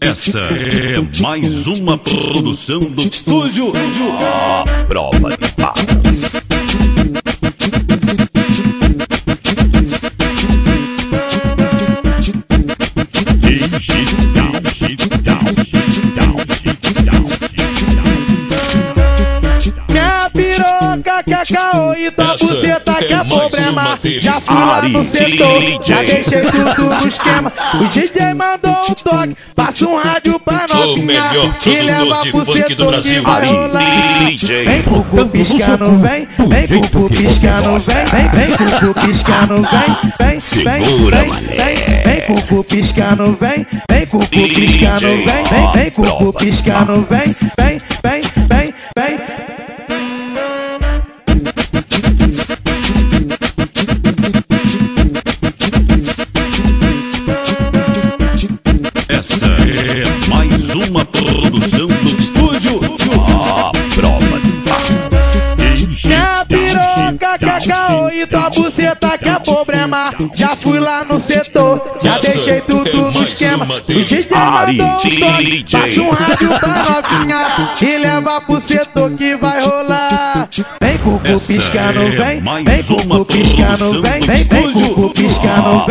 Essa é mais uma produção do estúdio A Prova de Balas. Minha piroca quer caô e tua buceta quer problema. Já fui lá no setor, já deixei tudo no esquema. O DJ mandou um toque, passa um rádio pra novinha e leva pro setor que vai rolar. Vem cucu piscando, vem cucu piscando, vem cucu piscando, vem cucu piscando, vem cucu piscando, vem cucu piscando, vem. Essa é mais uma produção do estúdio A Prova de Balas. Minha piroca quer caô e tua buceta quer problema. Já fui lá no setor, já deixei tudo no esquema. O DJ mandou um toque, passa um rádio pra novinha e leva pro setor que vai rolar. Vem cucu piscando, vem cucu piscando, vem cucu piscando,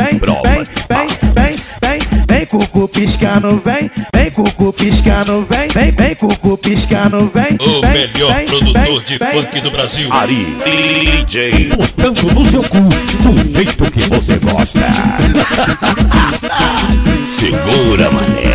vem cucu piscando, vem cucu piscando, vem cucu piscando, O melhor produtor de funk do Brasil, Ari DJ. Botando no seu cu, do jeito que você gosta. Segura, mané.